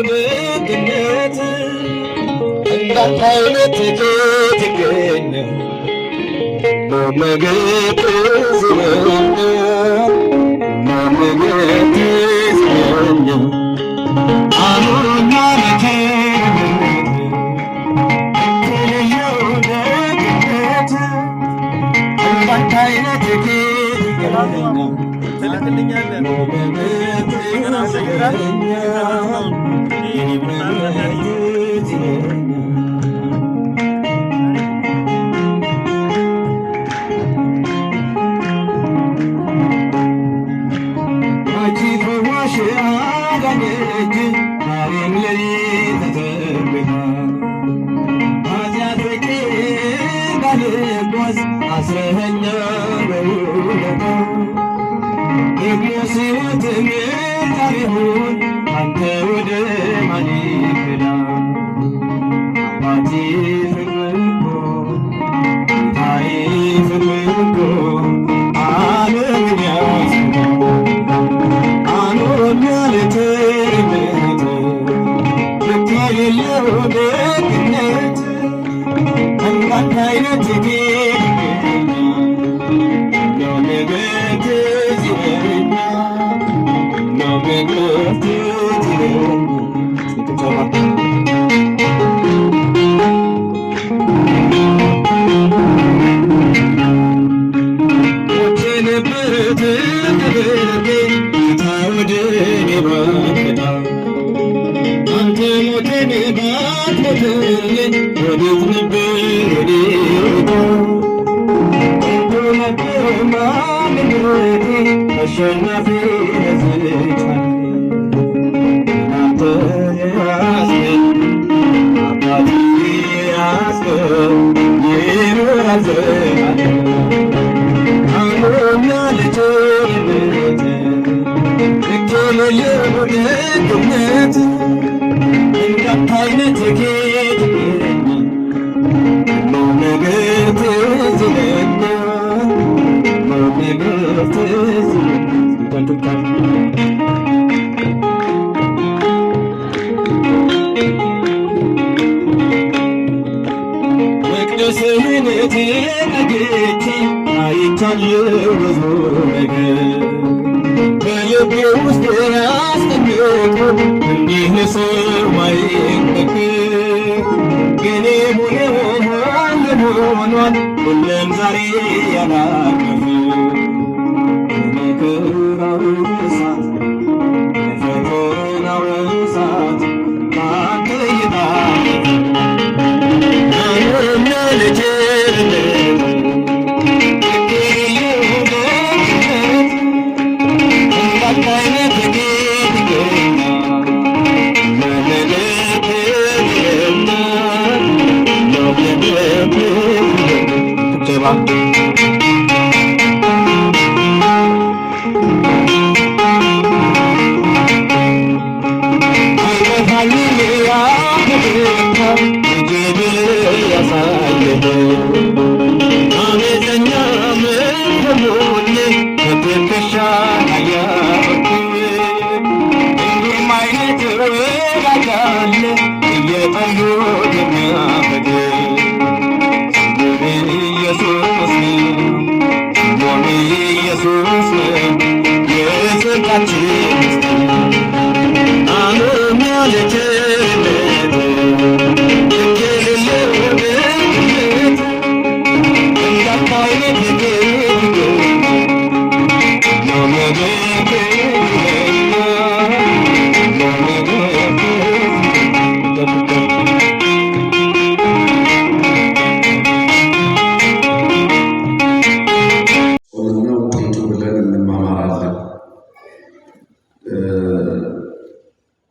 ደግነት እንዳንተ አይነት ከየት ይገኛል? መመገብ ዝለኛል መመገብ ዝለኛል አኖሮኛል ከልዩ ደግነት እንዳንተ አይነት ከየት ይገኛል?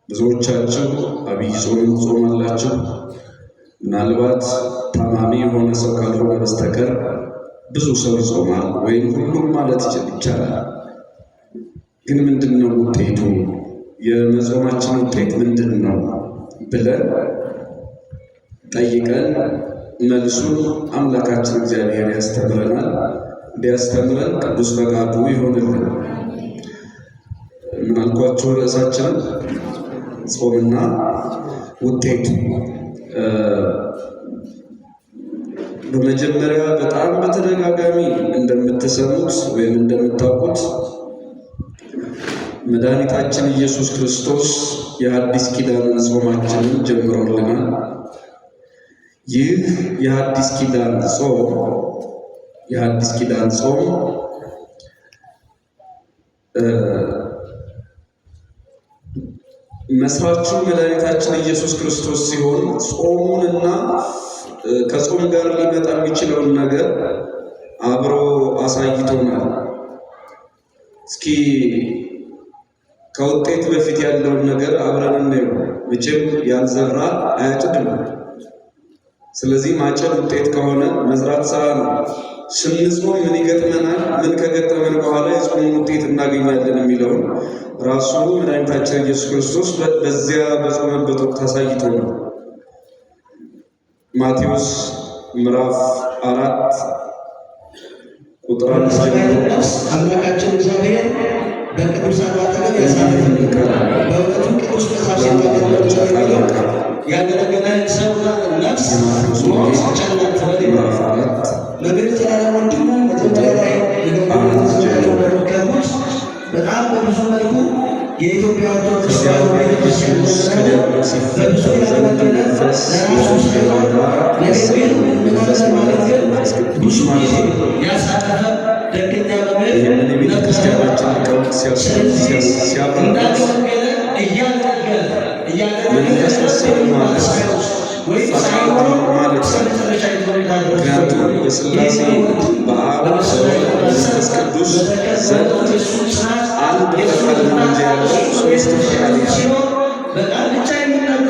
ብዙዎቻችሁ አብይ ጾም ጾማላችሁ። ምናልባት ታማሚ የሆነ ሰው ካልሆነ በስተቀር ብዙ ሰው ይጾማል ወይም ሁሉም ማለት ይቻላል። ግን ምንድነው ውጤቱ? የመጾማችን ውጤት ምንድነው ብለን ጠይቀን መልሱን አምላካችን እግዚአብሔር ያስተምረናል። እንዲያስተምረን ቅዱስ ፈቃዱ ይሆንልን። ምን አልኳችሁ? ርዕሳችንን ጾምና ውጤቱ በመጀመሪያ በጣም በተደጋጋሚ እንደምትሰሙት ወይም እንደምታውቁት መድኃኒታችን ኢየሱስ ክርስቶስ የሐዲስ ኪዳንን ጾማችንን ጀምሮልናል። ይህ የሐዲስ ኪዳን ጾም መስራቹ መድኃኒታችን ኢየሱስ ክርስቶስ ሲሆን ጾሙንና ከጾም ጋር ሊመጣ የሚችለውን ነገር አብሮ አሳይቶናል። እስኪ ከውጤት በፊት ያለውን ነገር አብረን እናየው። መቼም ያልዘራ አያጭድም። ስለዚህ ማጨድ ውጤት ከሆነ መዝራት ስራ ነው። ስንጾም ምን ይገጥመናል፣ ምን ከገጠመን በኋላ የጾሙን ውጤት እናገኛለን የሚለውን ራሱ መድኃኒታችን ኢየሱስ ክርስቶስ በዚያ በጾመበት ወቅት አሳይቶ ነው። ማቴዎስ ምዕራፍ 4 ቁጥር 1 አምላካችን እግዚአብሔር በቅዱሳን አጠገብ ያሳልፈን በእውነቱ ቅዱስ ያገለገለን ሰውና ነፍስ ሞት ጨለማ ምዕራፍ 4 ለቤት ያለ ወንድሙ መጀመሪያ ላይ ለገባበት በጣም በብዙ መልኩ የኢትዮጵያ ኦርቶዶክስ ተዋሕዶ ቤተክርስቲያን በብዙ ያገለገለ ለራሱ ሳይሆን ነገር ግን ምናለ ማለት ግን ብዙ ጊዜ ያሳለፈ ደግና በመሄድ ቤተክርስቲያናችን ሊቃውንት እንዳገለገለ እያገለገለ ምክንያቱም በሥላሴ በአብ በመንፈስ ቅዱስ ዘንድ አንድ ፈቃድ ነው እንጂ ያለው ሦስት ፈቃድ ያለው።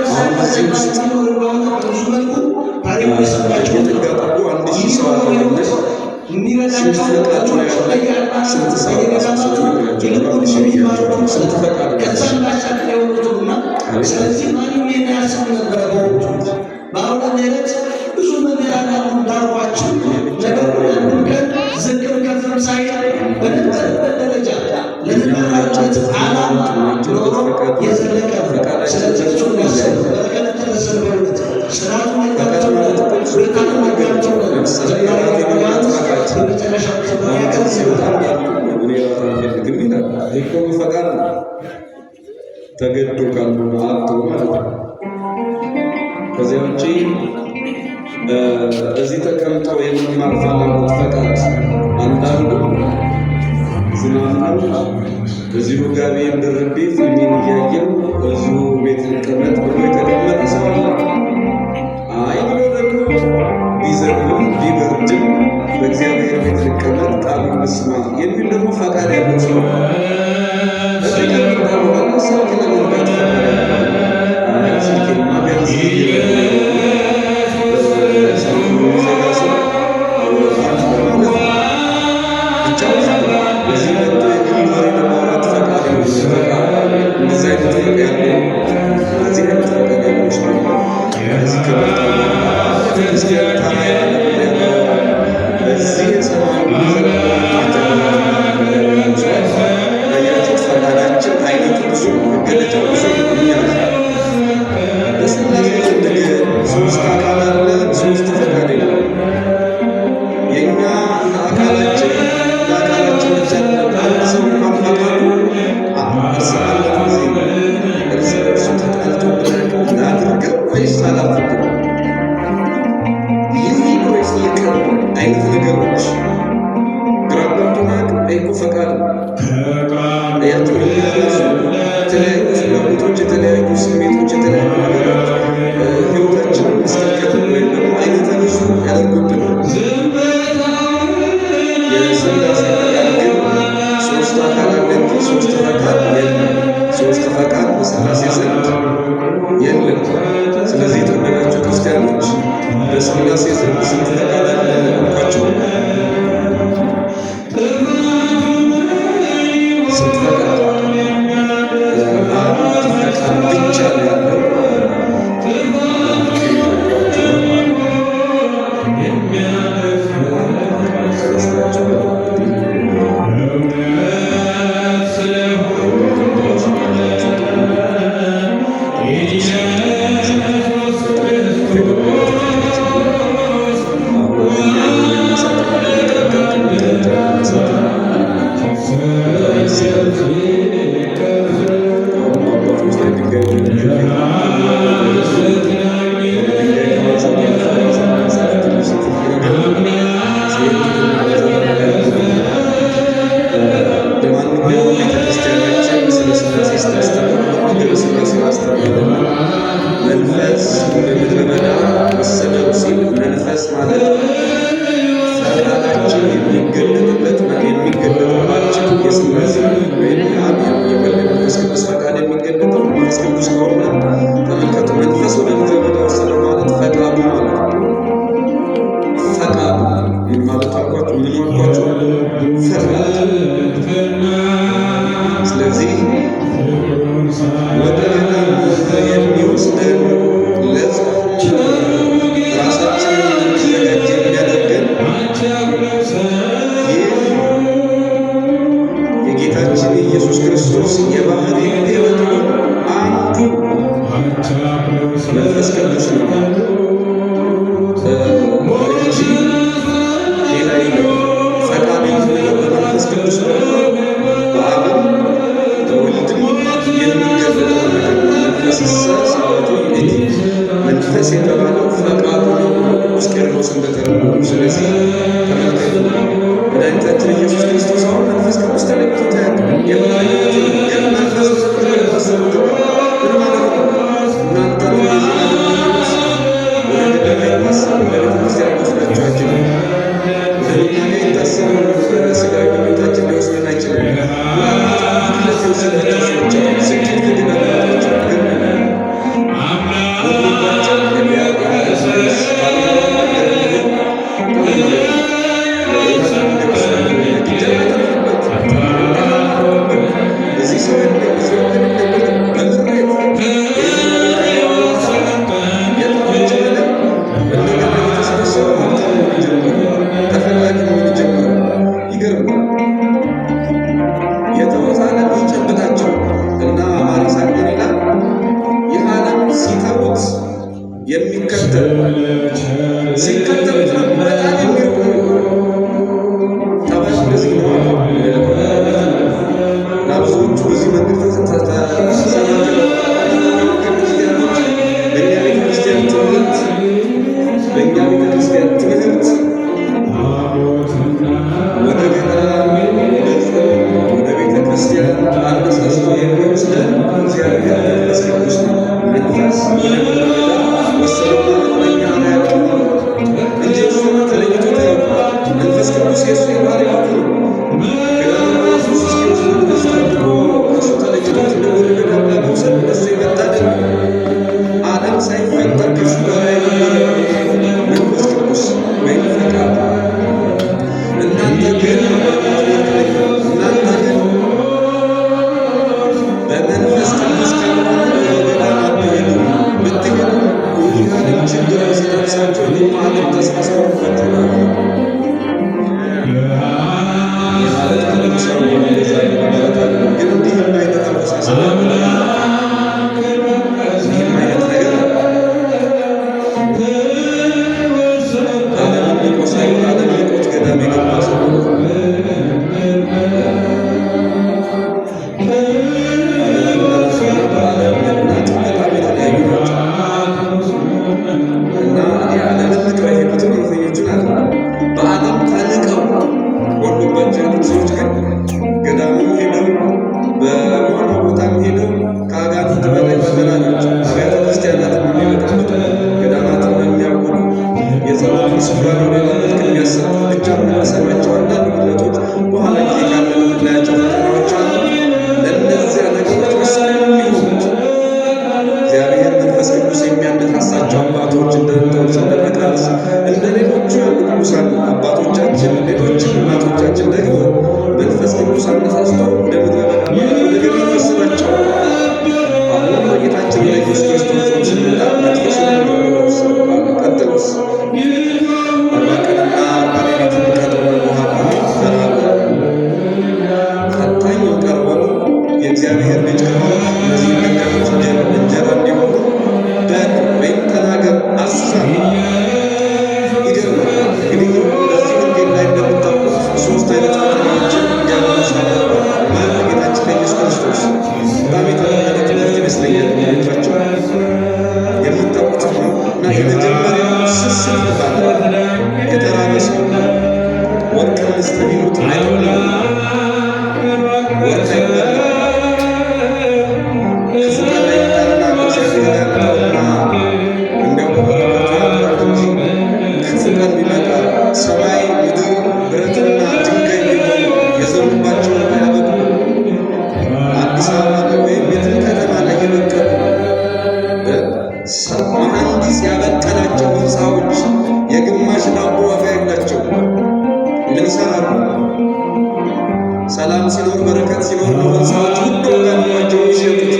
አሁን በዚህ ውስጥ የተጋጠቁ 1000 ሰው አለበት። ስንት ፈቃድ ነው ያለው? ስንት ሰው ራሳቸው ነገራቸው ስንት ፈቃድ ስለዚህ ማንም የሚያስብ ነበረ በወቅቱ በአሁኑ ዕለት ብዙ መምህራን እንዳልኳቸው ነገር ግን ዝቅም ከፍም ሳይል በነበረበት ደረጃ ለነበረበት ዓላማ ኖሮ የዘለቀ ስለዚህ እሱ ያሰብ በረከት ተሰበሩት ስርዓቱ ነገራቸው ሁለታን ማጋቸው በመጨረሻ ፈቃድ ነው ተገዶ ካሉ አቶ ማለት ነው። ከዚያ ውጪ እዚህ ተቀምጠው የመማር ፍላጎት ፈቃድ አንዳንዱ ዝናብ ነው እዚሁ ጋቢን ደርቤ ፊልሜን እያየው እዚሁ ቤት ልቀመጥ ብሎ የተቀመጠ ሰው አለ። አይ ብሎ ደግሞ ቢዘንብም ቢበርድም በእግዚአብሔር ቤት ልቀመጥ ቃሉን ልስማ የሚል ደግሞ ፈቃድ ያለው ሰው የእግዚአብሔር ልጅ ከሆነ እነዚህ ነገሮች እንጀራ እንዲሆኑ መሐንዲስ ያበቀላቸው ሕንፃዎች የግማሽ ዳቦ ዋጋ የላቸው። ምን ይሰራሉ? ሰላም ሲኖር በረከት ሲኖር ነው ሕንፃዎች ሁሉ ጋድሟቸው የሚሸጡት።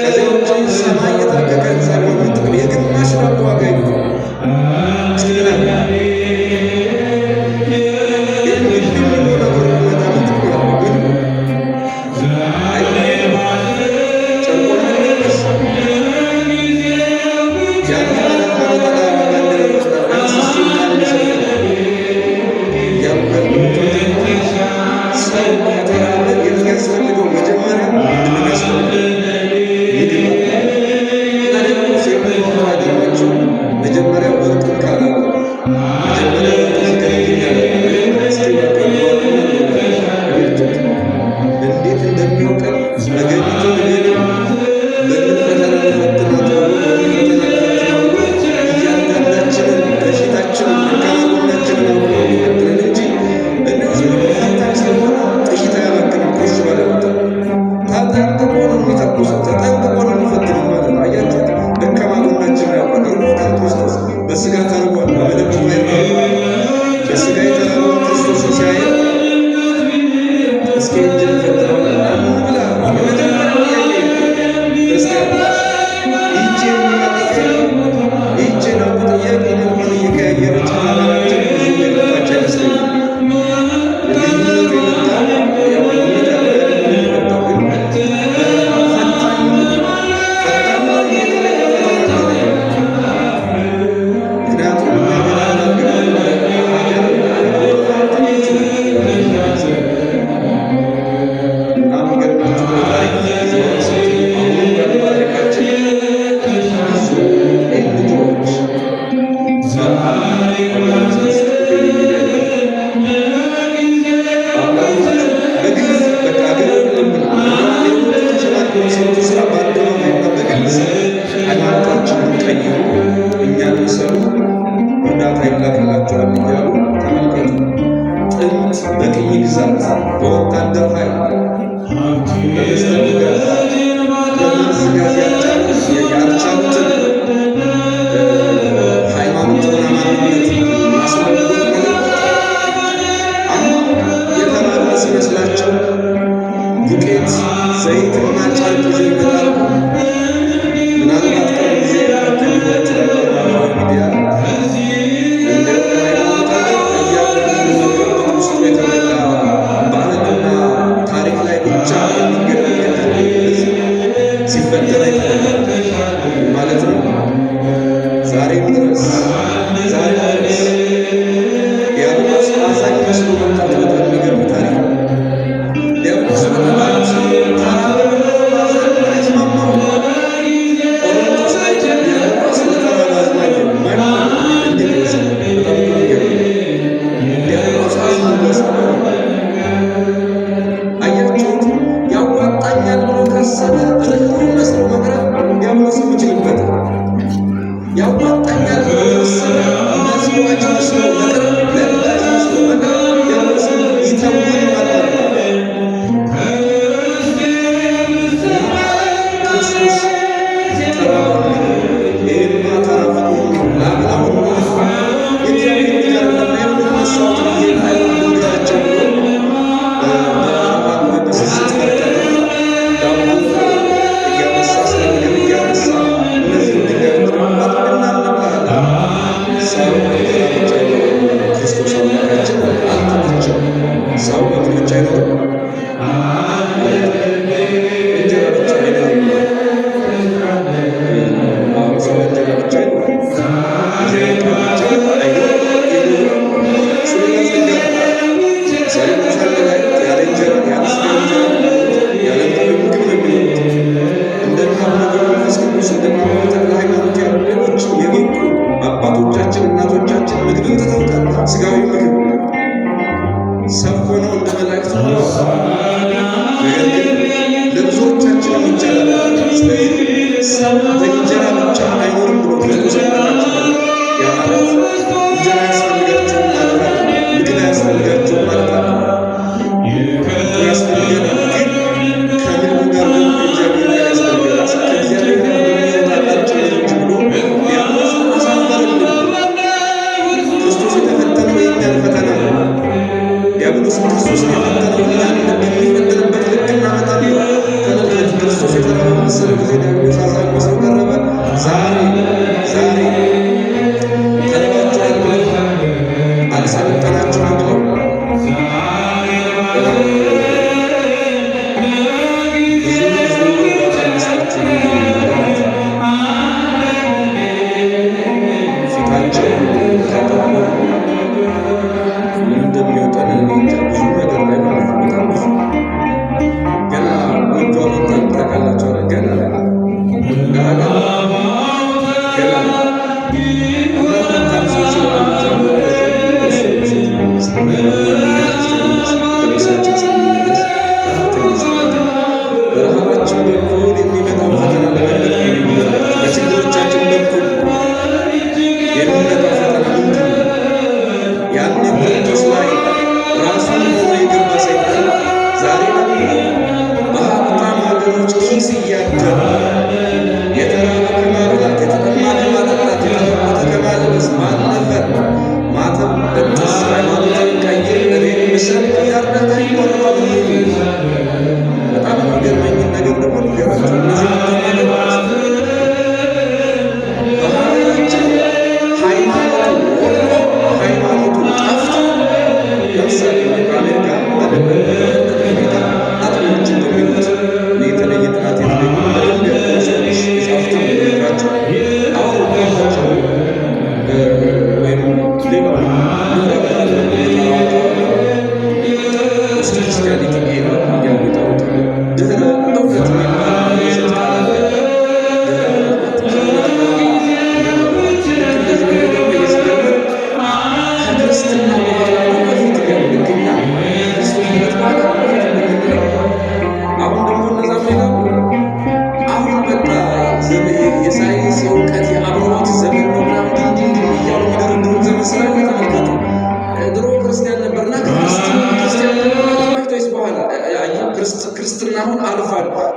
ከዚያ ውጭ ሰማይ የታከከ ሕንፃ ቢሆን ጥቅም የግማሽ ዳቦ ዋጋ የለው። እስኪ ምን አለ ያዋጣኛል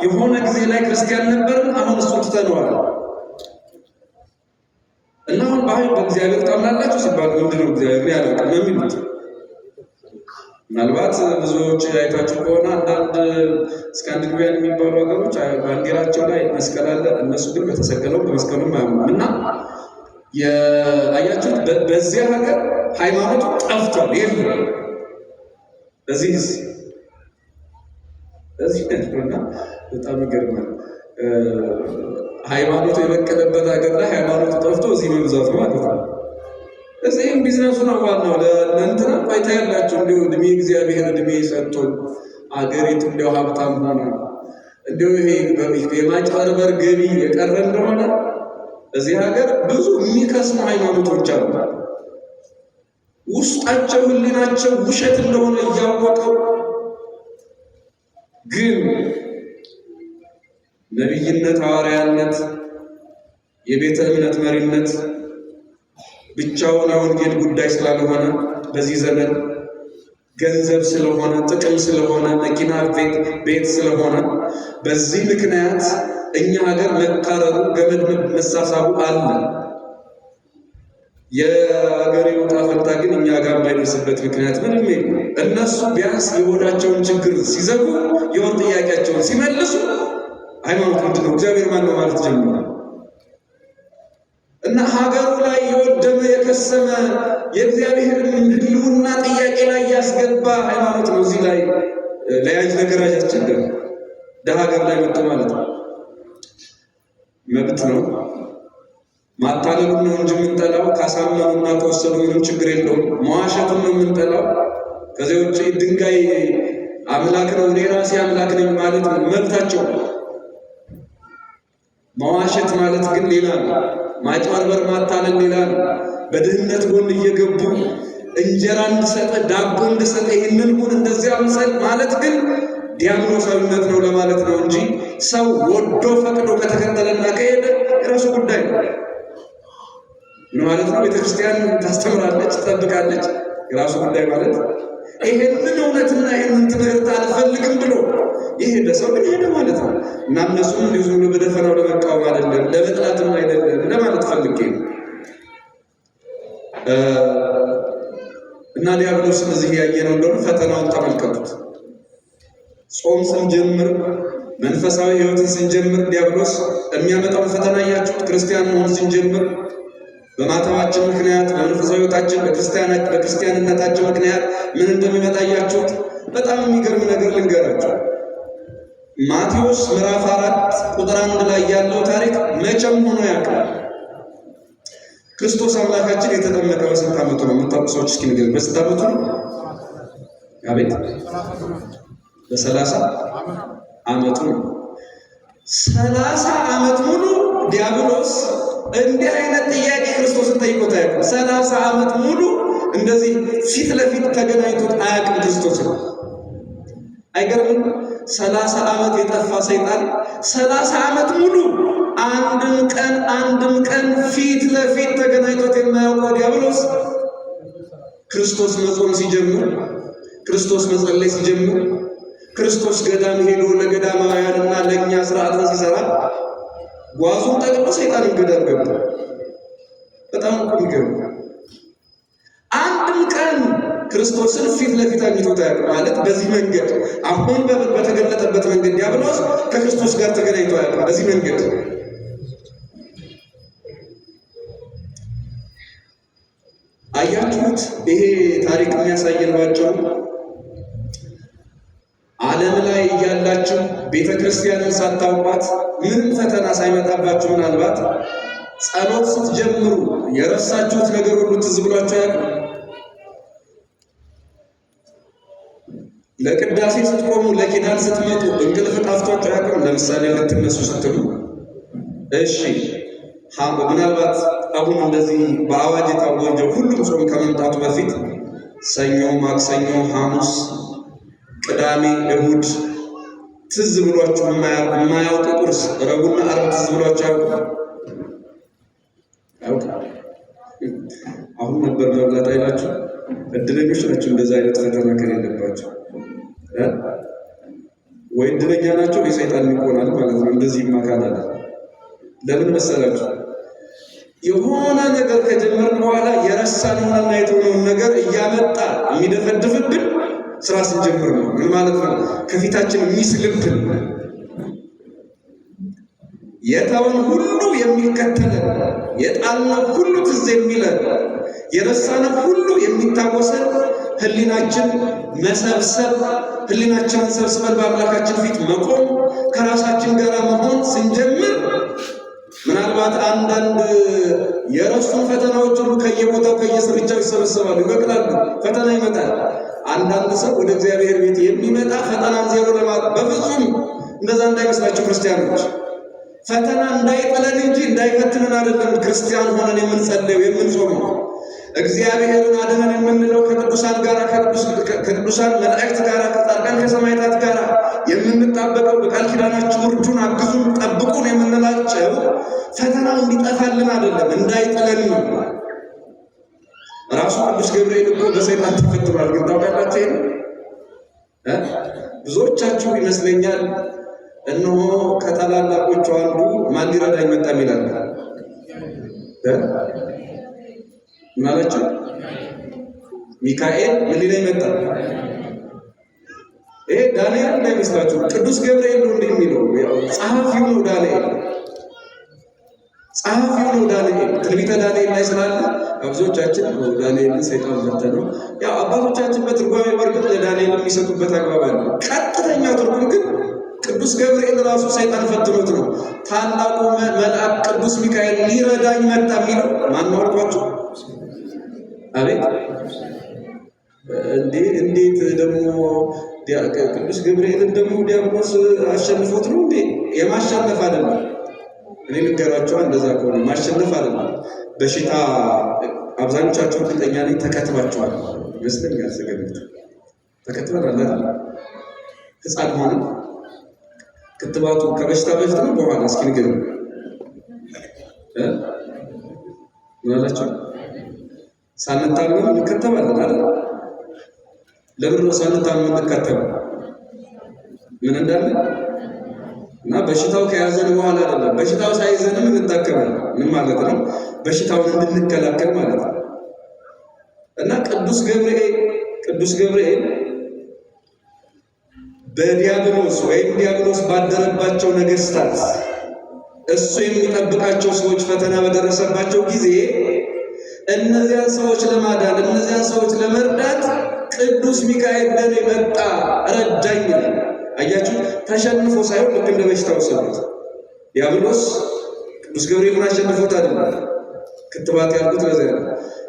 የሆነ ጊዜ ላይ ክርስቲያን ነበርን፣ አሁን እሱ ትተነዋል። እና አሁን በእግዚአብሔር ታምናላችሁ ሲባል ምንድነው እግዚአብሔር ያላውቅም የሚሉት? ምናልባት ብዙዎች አይታችሁ ከሆነ አንዳንድ ስካንዲኔቪያን የሚባሉ ሀገሮች ባንዲራቸው ላይ መስቀል አለ። እነሱ ግን በተሰቀለው በመስቀሉም አያምኑም። እና አያችሁት፣ በዚያ ሀገር ሃይማኖቱ ጠፍቷል። የለም እዚህ ነውና በጣም ይገርማል። ሃይማኖቱ የበቀለበት ሀገር ላይ ሃይማኖቱ ጠፍቶ እዚህ መብዛቱ ማለት ነው። እዚህም ቢዝነሱ ነው ዋናው። ለእንትና ቆይታ ያላቸው እንዲሁ እድሜ እግዚአብሔር እድሜ ሰጥቶን አገሪቱ እንዲያው ሀብታም ሆነ እንዲሁ ይሄ የማጭበርበር ገቢ የቀረ እንደሆነ እዚህ ሀገር ብዙ የሚከስሙ ሃይማኖቶች አሉ። ውስጣቸው ህሊናቸው ውሸት እንደሆነ እያወቀው ግን ነቢይነት፣ ሐዋርያነት፣ የቤተ እምነት መሪነት ብቻውን የወንጌል ጉዳይ ስላልሆነ በዚህ ዘመን ገንዘብ ስለሆነ ጥቅም ስለሆነ መኪና ቤት ስለሆነ በዚህ ምክንያት እኛ ሀገር መካረሩ ገመድ መሳሳቡ አለ። የሀገሬው ዕጣ ፈንታ ግን እኛ ጋር የማይደርስበት ምክንያት ምንም የለም። እነሱ ቢያንስ የሆዳቸውን ችግር ሲዘጉ የሆን ጥያቄያቸውን ሲመልሱ ሃይማኖት ምንድን ነው እግዚአብሔር ማን ነው ማለት ጀምሯል። እና ሀገሩ ላይ የወደመ የከሰመ የእግዚአብሔር ህልውና ጥያቄ ላይ ያስገባ ሃይማኖት ነው። እዚህ ላይ ለያጅ ነገራጅ አስቸገረ። ሀገር ላይ መጥቶ ማለት ነው መብት ነው ማታለሉን ነው እንጂ የምንጠላው ካሳመኑና ከወሰዱ ምንም ችግር የለውም። መዋሸቱን ነው የምንጠላው። ከዚያ ውጭ ድንጋይ አምላክ ነው እኔ ራሴ አምላክ ነኝ ማለት መብታቸው። መዋሸት ማለት ግን ሌላ ነው። ማጭበርበር ማታለል ሌላ ነው። በድህነት ጎን እየገቡ እንጀራ እንድሰጠ ዳቦ እንድሰጠ ይህንን ሁን እንደዚያ ምሰል ማለት ግን ዲያብሎሳዊነት ነው ለማለት ነው እንጂ ሰው ወዶ ፈቅዶ ከተከተለና ከሄደ የራሱ ጉዳይ ነው። ምን ማለት ነው? ቤተክርስቲያን ታስተምራለች፣ ትጠብቃለች፣ የራሱ ጉዳይ ማለት ይሄንን እውነትና ይሄንን ትምህርት አልፈልግም ብሎ የሄደ ሰው ግን ሄደ ማለት ነው። እና እነሱም እንዲሁ ዝም ብሎ በደፈናው ለመቃወም አይደለም ለመጥላትም አይደለም ለማለት ፈልጌ ነው። እና ዲያብሎስን እዚህ ያየነው እንደሆነ ፈተናውን ተመልከቱት። ጾም ስንጀምር መንፈሳዊ ህይወትን ስንጀምር ዲያብሎስ የሚያመጣውን ፈተና እያችሁት። ክርስቲያን መሆን ስንጀምር በማተባችን ምክንያት በመንፈሳዊ ህይወታችን በክርስቲያንነታችን ምክንያት ምን እንደሚመጣ እያችሁት። በጣም የሚገርም ነገር ልንገራችሁ። ማቴዎስ ምዕራፍ 4 ቁጥር 1 ላይ ያለው ታሪክ መቼም ሆኖ ያውቃል። ክርስቶስ አምላካችን የተጠመቀ በስንት ዓመቱ ነው? የምታውቁ ሰዎች እስኪ ንገሩኝ። በስንት ዓመቱ ነው? አቤት በ30 ዓመቱ ነው። 30 ዓመት ሙሉ ዲያብሎስ እንዲህ አይነት ጥያቄ ክርስቶስን ጠይቆት አያውቅም። 30 ዓመት ሙሉ እንደዚህ ፊት ለፊት ተገናኝቶት አያውቅም ክርስቶስ ነው። አይገርምም? 30 ዓመት የጠፋ ሰይጣን 30 ዓመት ሙሉ አንድም ቀን ፊት ለፊት ተገናኝቶት የማያውቀው ዲያብሎስ ክርስቶስ መጾም ሲጀምር፣ ክርስቶስ መጸለይ ሲጀምር፣ ክርስቶስ ገዳም ሄዶ ለገዳማውያንና ለእኛ ስርዓትን ሲሰራ ጓዙን ጠቅሎ ሰይጣንን ገዳም ገባ። በጣም የሚገርም አንድም ቀን ክርስቶስን ፊት ለፊት አግኝቶት አያውቅም። ማለት በዚህ መንገድ አሁን በተገለጠበት መንገድ ዲያብሎስ ከክርስቶስ ጋር ተገናኝቶ አያውቅም። በዚህ መንገድ አያችሁት? ይሄ ታሪክ የሚያሳየን ባጭሩ ዓለም ላይ እያላችሁ ቤተ ክርስቲያንን ሳታውቋት ምንም ፈተና ሳይመጣባችሁ ምናልባት ጸሎት ስትጀምሩ የረሳችሁት ነገር ሁሉ ትዝ ብሏችሁ አያውቅም? ለቅዳሴ ስትቆሙ ለኪዳን ስትመጡ እንቅልፍ ጣፍቷችሁ አያውቅም? ለምሳሌ ልትነሱ ስትሉ እሺ ምናልባት አሁን እንደዚህ በአዋጅ የታወጀው ሁሉም ጾም ከመምጣቱ በፊት ሰኞ፣ ማክሰኞ፣ ሐሙስ፣ ቅዳሜ፣ እሁድ ትዝ ብሏችሁ የማያውቅ ቁርስ ረቡዕና ዓርብ ትዝ ብሏችሁ አያውቅም? አሁን ነበር መብላት አይላችሁ? እድለኞች ናቸው እንደዛ አይነት ፈተና ከሌለባቸው። ወይ እድለኛ ናቸው የሰይጣን ይቆናል ማለት ነው። እንደዚህ ማካላለ ለምን መሰላችሁ? የሆነ ነገር ከጀመርን በኋላ የረሳነውንና የተውነውን ነገር እያመጣ የሚደፈድፍብን ስራ ስንጀምር ነው። ምን ማለት ነው? ከፊታችን የሚስልብን የተውን ሁሉ የሚከተለን፣ የጣልነው ሁሉ ትዝ የሚለን፣ የረሳነው ሁሉ የሚታወሰን ህሊናችን መሰብሰብ፣ ህሊናችንን ሰብስበን በአምላካችን ፊት መቆም፣ ከራሳችን ጋር መሆን ስንጀምር ምናልባት አንዳንድ የረሱን ፈተናዎች ሁሉ ከየቦታው ከየስርቻው ይሰበሰባሉ፣ ይበቅላሉ። ፈተና ይመጣል። አንዳንድ ሰው ወደ እግዚአብሔር ቤት የሚመጣ ፈተናን ዜሮ ለማድረግ በፍጹም እንደዛ እንዳይመስላችሁ ክርስቲያኖች። ፈተና እንዳይጥለን እንጂ እንዳይፈትነን አይደለም ክርስቲያን ሆነን የምንጸልየው የምንጾመው። እግዚአብሔርን አድነን የምንለው ከቅዱሳን ጋር ከቅዱሳን መላእክት ጋር ከጻድቃን ከሰማዕታት ጋር የምንጣበቀው በቃል ኪዳናችሁ እርዱን፣ አግዙን፣ ጠብቁን የምንላቸው ፈተናው እንዲጠፋልን አይደለም እንዳይጥለን ነው። ራሱ ቅዱስ ገብርኤል እኮ በሰይጣን ተፈትኗል። ግን ታውቃላችሁ ብዙዎቻችሁ ይመስለኛል እነሆ ከታላላቆቹ አንዱ ማን ሊረዳኝ መጣ ይላል ማለችው ሚካኤል ምን ሊለኝ መጣ? ይሄ ዳንኤል እንዳይመስላችሁ ቅዱስ ገብርኤል ነው እንደሚለው ጸሐፊው ነው ዳንኤል። ጸሐፊው ነው ዳንኤል። ትንቢተ ዳንኤል ላይ ስላለ ብዙዎቻችን ዳንኤልን ሰይጣን ፈተነው። ያው አባቶቻችን በትርጓሜ በርግጥ ለዳንኤል የሚሰጡበት አግባብ አለ። ቀጥተኛው ትርጉም ግን ቅዱስ ገብርኤል ራሱ ሰይጣን ፈትኖት ነው። ታላቁ መልአክ ቅዱስ ሚካኤል ሊረዳኝ መጣ የሚለው ማን ነው አልኳችሁ? አቤት እንዴት ደግሞ ቅዱስ ገብርኤልን ደግሞ ዲያብሎስ አሸንፎት ነው እንዴ? የማሸነፍ አይደለም። እኔ ልንገራችሁ፣ እንደዛ ከሆነ ማሸነፍ አይደለም። በሽታ አብዛኞቻችሁ እርግጠኛ ነኝ ተከትባችኋል ይመስለኛል። ዘገምት ተከትበናል አይደል? ህፃን ሆነ ክትባቱ ከበሽታ በፊት ነው በኋላ? እስኪ ንገሩ ምናላችሁ? ሳንታመም እንከተባለን አይደል? ለምን ነው ሳንታመም እንከተባለን? ምን እንዳለ እና በሽታው ከያዘን በኋላ አይደለም፣ በሽታው ሳይዘንም እንታከማለን። ምን ማለት ነው? በሽታውን እንድንከላከል ማለት ነው። እና ቅዱስ ገብርኤል በዲያብሎስ ወይም ዲያብሎስ ባደረባቸው ነገስታት እሱ የሚጠብቃቸው ሰዎች ፈተና በደረሰባቸው ጊዜ እነዚያን ሰዎች ለማዳን እነዚያን ሰዎች ለመርዳት ቅዱስ ሚካኤል ለኔ መጣ ረዳኝ። አያችሁ፣ ተሸንፎ ሳይሆን ልክ እንደ በሽታው ሰውት ዲያብሎስ ቅዱስ ገብርኤልን አሸንፎት አይደለም። ክትባት ያልኩት ለዚያ ነው።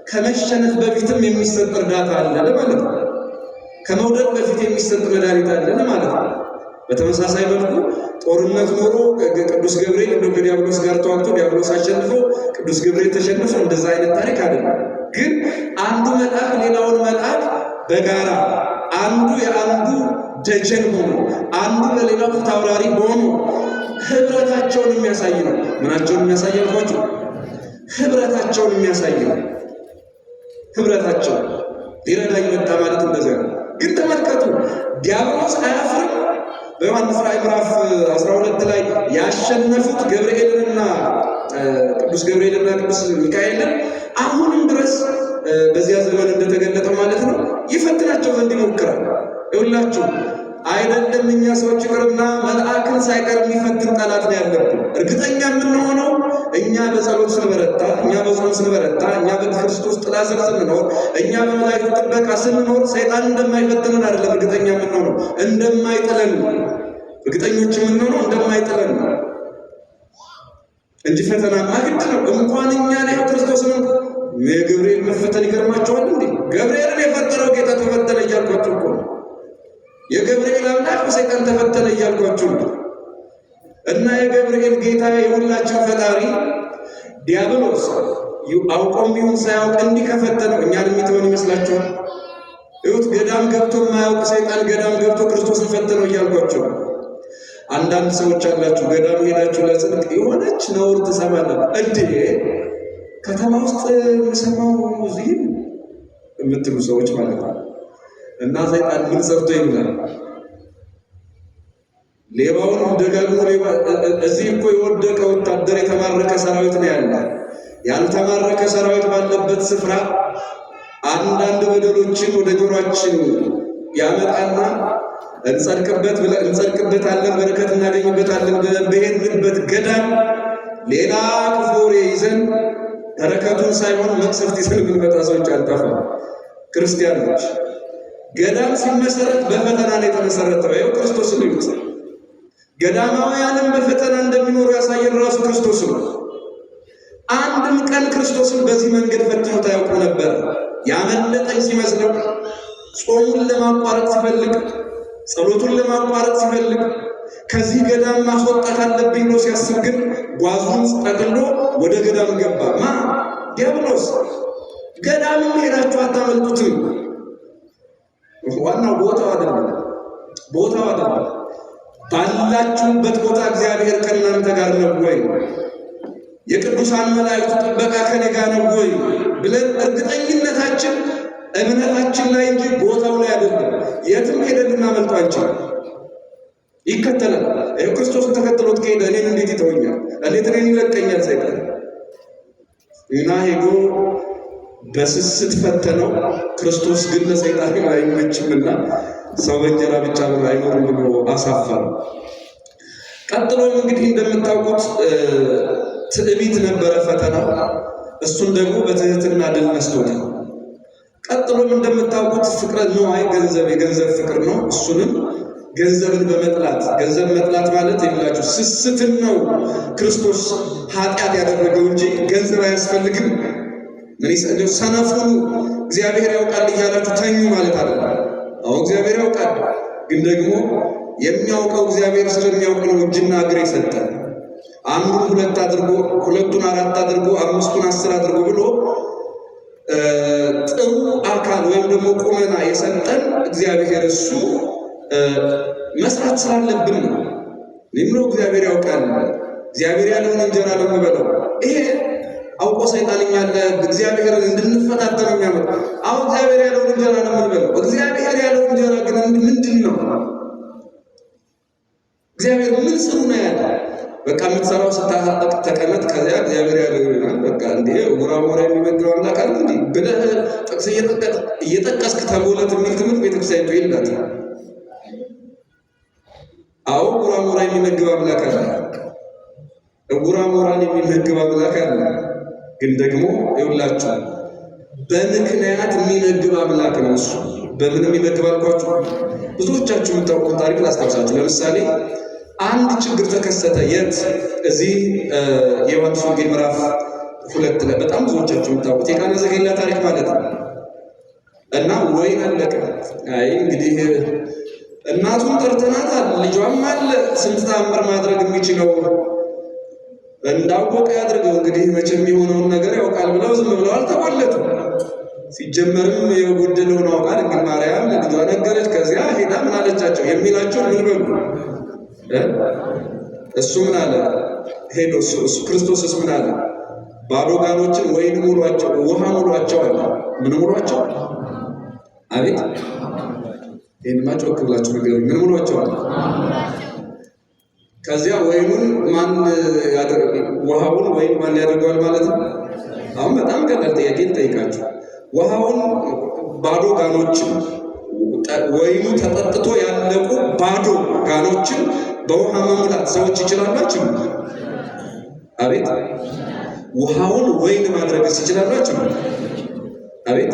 ከመሸነፍ በፊትም የሚሰጥ እርዳታ አለ ለማለት ነው። ከመውደቅ በፊት የሚሰጥ መድኃኒት አለ ለማለት ነው። በተመሳሳይ መልኩ ጦርነት ኖሮ ቅዱስ ገብርኤል እንደ ከዲያብሎስ ጋር ተዋግቶ ዲያብሎስ አሸንፎ ቅዱስ ገብርኤል ተሸንፎ እንደዛ አይነት ታሪክ አይደለም። ግን አንዱ መልአክ ሌላውን መልአክ በጋራ አንዱ የአንዱ ደጀን ሆኖ አንዱ ለሌላው ተወራሪ ሆኖ ህብረታቸውን የሚያሳይ ነው። ምናቸውን የሚያሳይ አልኳችሁ? ህብረታቸውን የሚያሳይ ነው። ህብረታቸው ሊረዳኝ መጣ ማለት እንደዚያ ነው። ግን ተመልከቱ፣ ዲያብሎስ አያፍርም። በዮሐንስ ራዕይ ምዕራፍ 12 ላይ ያሸነፉት ገብርኤልና ቅዱስ ገብርኤልና ቅዱስ ሚካኤልን አሁንም ድረስ በዚያ ዘመን እንደተገለጠው ማለት ነው ይፈትናቸው ዘንድ ይሞክራል። ይኸውላችሁ አይደለም እኛ ሰዎች ይቅርና መልአክን ሳይቀር የሚፈትን ጠላት ነው ያለብን። እርግጠኛ የምንሆነው እኛ በጸሎት ስንበረታ፣ እኛ በጾም ስንበረታ፣ እኛ በክርስቶስ ጥላ ስር ስንኖር፣ እኛ በመላእክት ጥበቃ ስንኖር ሰይጣን እንደማይፈትነን አይደለም እርግጠኛ የምንሆነው፣ እንደማይጥለን እርግጠኞች የምንሆነው እንደማይጥለን ነው እንጂ ፈተናማ ግድ ነው። እንኳን እኛ ላይ ክርስቶስን የገብርኤል መፈተን ይገርማቸዋል እንዴ! ገብርኤልን የፈጠረው ጌታ ተፈተነ እያልኳቸው እኮ ነው። የገብርኤል አምላክ በሰይጣን ተፈተነ እያልኳችሁ ነው። እና የገብርኤል ጌታ የሁላችን ፈጣሪ ዲያብሎስ አውቆም ይሁን ሳያውቅ እንዲህ ከፈተነው እኛን የሚተውን ይመስላችኋል? ይሁት ገዳም ገብቶ የማያውቅ ሰይጣን ገዳም ገብቶ ክርስቶስን ፈተነው እያልኳችሁ። አንዳንድ ሰዎች አላችሁ ገዳም ሄዳችሁ ለጽድቅ የሆነች ነውር ትሰማለን። እንዴ ከተማ ውስጥ የምሰማው እዚህ የምትሉ ሰዎች ማለት ነው። እና ሰይጣን ምን ሰርቶ ይብላል? ሌባውን ደጋግሞ ሌባ እዚህ እኮ የወደቀ ወታደር የተማረከ ሰራዊት ነው ያለ። ያልተማረከ ሰራዊት ባለበት ስፍራ አንዳንድ በደሎችን ወደ ጆሮአችን ያመጣና እንጸድቅበታለን፣ በረከት እናገኝበታለን በሄድንበት ገዳም ሌላ ክፉ ወሬ ይዘን በረከቱን ሳይሆን መቅሰፍት ይዘን ብንመጣ ሰዎች አልጠፋም። ክርስቲያኖች ገዳም ሲመሰረት በፈተና ነው የተመሰረተው። ይኸው ክርስቶስ ነው ይሉት። ገዳማውያንም በፈተና እንደሚኖሩ ያሳየን ራሱ ክርስቶስ ነው። አንድም ቀን ክርስቶስን በዚህ መንገድ ፈትኖት አያውቁ ነበር። ያመለጠኝ ሲመስለው ጾሙን ለማቋረጥ ሲፈልግ፣ ጸሎቱን ለማቋረጥ ሲፈልግ፣ ከዚህ ገዳም ማስወጣት አለብኝ ብሎ ሲያስብ ግን ጓዙን ጠቅልሎ ወደ ገዳም ገባ። ዲያብሎስ። ገዳምን ሄዳችሁ አታመልጡትም። ዋናው ቦታው አይደለም። ባላችሁበት ቦታ እግዚአብሔር ከእናንተ ጋር ነው ወይ? የቅዱሳን መላእክቱ ጥበቃ ከኔ ጋር ነው ወይ ብለን እርግጠኝነታችን እምነታችን ላይ እንጂ ቦታው ላይ አይደለም። የትም ሄደን ልናመልጠው አንችልም። ይከተላል። ክርስቶስን ተከትሎት ከሄደ እኔን እንዴት ይተወኛል? እንዴት እኔን ይለቀኛል ሰይጣን? እና ሄዶ በስስት ፈተነው። ክርስቶስ ግን ለሰይጣን አይመችምና ሰው በእንጀራ ብቻ አይኖርም ብሎ አሳፈረው። ቀጥሎም እንግዲህ እንደምታውቁት ትዕቢት ነበረ ፈተናው። እሱን ደግሞ በትህትና ድል ነስቶታል። ቀጥሎም እንደምታውቁት ፍቅረ ነዋይ የገንዘብ ፍቅር ነው። እሱንም ገንዘብን በመጥላት ገንዘብ መጥላት ማለት የሚላችሁ ስስትን ነው ክርስቶስ ኃጢአት ያደረገው እንጂ ገንዘብ አያስፈልግም። ምን ይሰደው ሰነፉን እግዚአብሔር ያውቃል እያላችሁ ተኙ ማለት አይደለም። አሁን እግዚአብሔር ያውቃል፣ ግን ደግሞ የሚያውቀው እግዚአብሔር ስለሚያውቅ ነው እጅና እግር የሰጠን። አንዱን 2 አድርጎ 2ቱን 4 አድርጎ 5ቱን 10 አድርጎ ብሎ ጥሩ አካል ወይም ደግሞ ቁመና የሰጠን እግዚአብሔር እሱ መስራት ስላለብን ነው። ለምን እግዚአብሔር ያውቃል። እግዚአብሔር ያለውን እንጀራ ነው የምበላው። ይሄ አውቆ ሰይጣን ያለ እግዚአብሔርን እንድንፈታተነው የሚያመጣ አሁን እግዚአብሔር ያለውን እንጀራ ነው የምንበላው። እግዚአብሔር ያለው እንጀራ ግን ምንድን ነው? እግዚአብሔር ምን ስሩ ነው ያለ? በቃ የምትሰራው ስታሳጠቅ ተቀመጥ፣ ከዚያ እግዚአብሔር ያለው ይሆናል። በቃ እንዴ ጉራሞራ የሚመግረው አምላክ አለ እንዴ ብለህ ጥቅስ እየጠቀስክ ተጎለት የሚል ትምህርት ቤተክርስቲያኒቱ የላት። አዎ ጉራሞራ የሚመግብ አምላክ አለ፣ ጉራሞራን የሚመግብ አምላክ አለ። ግን ደግሞ ይውላችሁ በምክንያት የሚመግብ አምላክ ነው እሱ። በምን የሚመግብ አልኳችሁ? ብዙዎቻችሁ የምታውቁት ታሪክ ላስታውሳችሁ። ለምሳሌ አንድ ችግር ተከሰተ። የት? እዚህ የዮሐንስ ወንጌል ምዕራፍ 2 ላይ በጣም ብዙዎቻችሁ የምታውቁት የቃና ዘገሊላ ታሪክ ማለት ነው። እና ወይን አለቀ። አይ እንግዲህ እናቱን ጠርተናታል፣ ልጇም አለ፣ ስንት ተአምር ማድረግ የሚችለው እንዳወቀ ያድርገው እንግዲህ መቼም የሆነውን ነገር ያውቃል ብለው ዝም ብለው አልተወለዱም። ሲጀመርም የጎደለውን አውቃ ድንግል ማርያም ለልጇ ነገረች። ከዚያ ሄዳ ምን አለቻቸው? የሚላቸው ምን በሉ? እሱ ምን አለ? ሄዶ እሱ ክርስቶስስ ምን አለ? ባዶ ጋኖችን ወይን ሙሏቸው፣ ውሃ ሙሏቸው አለ። ምን ሙሏቸው? አቤት ይህንማ ጮክ ብላችሁ ንገሩኝ። ምን ሙሏቸው አለ? ከዚያ ወይኑን ማን ያደርግ? ውሃውን ወይን ማን ያደርገዋል ማለት ነው? አሁን በጣም ቀላል ጥያቄ ልጠይቃችሁ። ውሃውን ባዶ ጋኖችን ወይኑ ተጠጥቶ ያለቁ ባዶ ጋኖችን በውሃ መሙላት ሰዎች ይችላላችሁ? አቤት ውሃውን ወይን ማድረግስ ይችላላችሁ? አቤት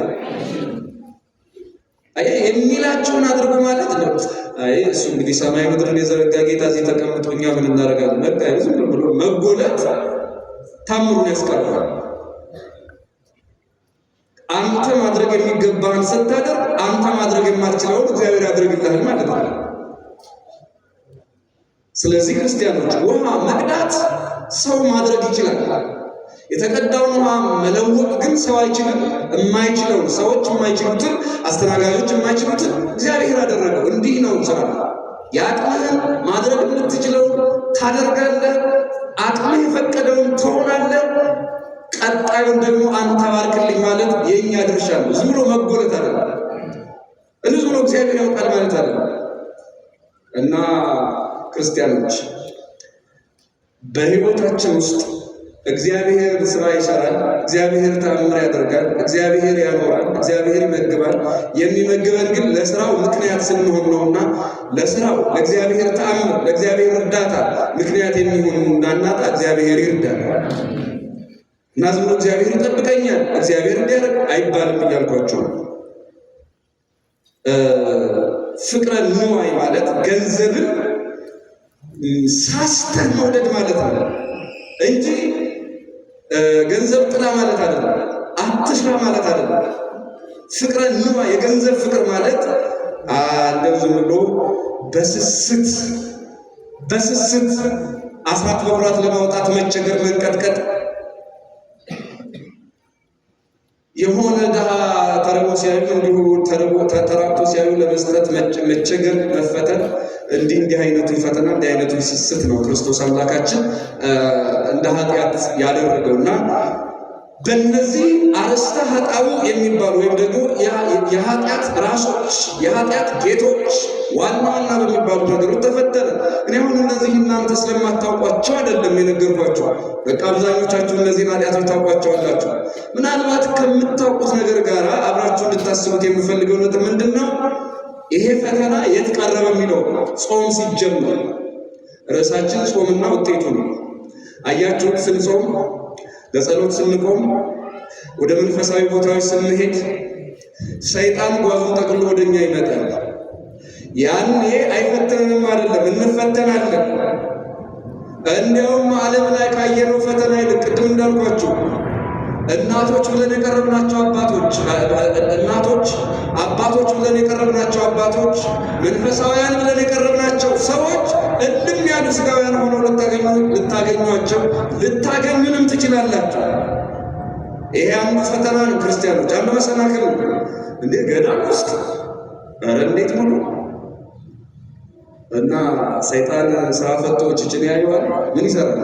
አይ የሚላችሁን አድርጉ ማለት ነው። አይ እሱ እንግዲህ ሰማይ ምድርን የዘረጋ ጌታ እዚህ ተቀምጦ እኛ ምን እናደርጋለን? በቃ ዝም ብሎ መጎለት ታምሩን ያስቀራል። አንተ ማድረግ የሚገባህን ስታደርግ አንተ ማድረግ የማትችለውን እግዚአብሔር ያደርግልሃል ማለት ነው። ስለዚህ ክርስቲያኖች ውሃ መቅዳት ሰው ማድረግ ይችላል። የተቀዳውን ውሃ መለወጥ ግን ሰው አይችልም። የማይችለውን ሰዎች የማይችሉትን አስተናጋጆች የማይችሉትን እግዚአብሔር አደረገው። እንዲህ ነው ስራ። የአቅምህን ማድረግ የምትችለውን ታደርጋለህ። አቅምህ የፈቀደውን ትሆናለህ። ቀጣዩን ደግሞ አንተ ባርክልኝ ማለት የኛ ድርሻ ነው። ዝም ብሎ መጎለት አይደለም። ዝም ብሎ እግዚአብሔር ያውቃል ማለት አይደለም። እና ክርስቲያኖች በህይወታችን ውስጥ እግዚአብሔር ስራ ይሰራል፣ እግዚአብሔር ተአምር ያደርጋል፣ እግዚአብሔር ያኖራል፣ እግዚአብሔር ይመግባል። የሚመግበን ግን ለስራው ምክንያት ስንሆን ነውና ለስራው ለእግዚአብሔር ተአምር ለእግዚአብሔር እርዳታ ምክንያት የሚሆን እንዳናጣ እግዚአብሔር ይርዳል። እና ዝም ብሎ እግዚአብሔር ይጠብቀኛል እግዚአብሔር እንዲያደርግ አይባልም እያልኳቸው። ፍቅረ ንዋይ ማለት ገንዘብን ሳስተን መውደድ ማለት ነው እንጂ ገንዘብ ጥላ ማለት አይደለም፣ አትስራ ማለት አይደለም። ፍቅረ ንዋይ የገንዘብ ፍቅር ማለት እንደው ዝም ብሎ በስስት አስራት በኩራት ለማውጣት መቸገር፣ መንቀጥቀጥ፣ የሆነ ድሃ ተርቦ ሲያዩ እንዲሁ ተራብቶ ሲያዩ ለመስጠት መቸገር፣ መፈተን፣ እንዲህ አይነቱን ፈተና እንዲህ አይነቱን ስስት ነው ክርስቶስ አምላካችን እንደ ኃጢአት ያደረገውና በእነዚህ አርእስተ ኃጣው የሚባሉ ወይም ደግሞ የኃጢአት ራሶች የኃጢአት ጌቶች ዋና ዋና በሚባሉ ነገሮች ተፈተነ። እኔ አሁን እነዚህ እናንተ ስለማታውቋቸው አይደለም የነገርኳቸው። በቃ አብዛኞቻችሁ እነዚህን ኃጢአቶች ታውቋቸዋላችሁ። ምናልባት ከምታውቁት ነገር ጋር አብራችሁ እንድታስቡት የምፈልገው ነጥብ ምንድን ነው? ይሄ ፈተና የት ቀረበ የሚለው ጾም ሲጀመር ርዕሳችን ጾምና ውጤቱ ነው። አያችሁት? ስንጾም ለጸሎት ስንቆም ወደ መንፈሳዊ ቦታዎች ስንሄድ ሰይጣን ጓዙን ጠቅሎ ወደኛ ይመጣል። ያኔ አይፈተንንም አይደለም፣ እንፈተናለን። እንዲያውም ዓለም ላይ ካየነው ፈተና ይልቅ ቅድም እንዳልኳችሁ እናቶች ብለን የቀረብናቸው አባቶች ብለን የቀረብናቸው አባቶች፣ መንፈሳውያን ብለን የቀረብናቸው ሰዎች እልም ያሉ ስጋውያን ሆነው ልታገኙንም ትችላላችሁ። ይሄ አንዱ ፈተና ነው። ክርስቲያኖች አንዱ መሰናክል ነው። እንዴ ገዳም ውስጥ ኧረ እንዴት ሙሉ እና ሰይጣን ስራ ፈቶች እችን ያዩዋል። ምን ይሰራል?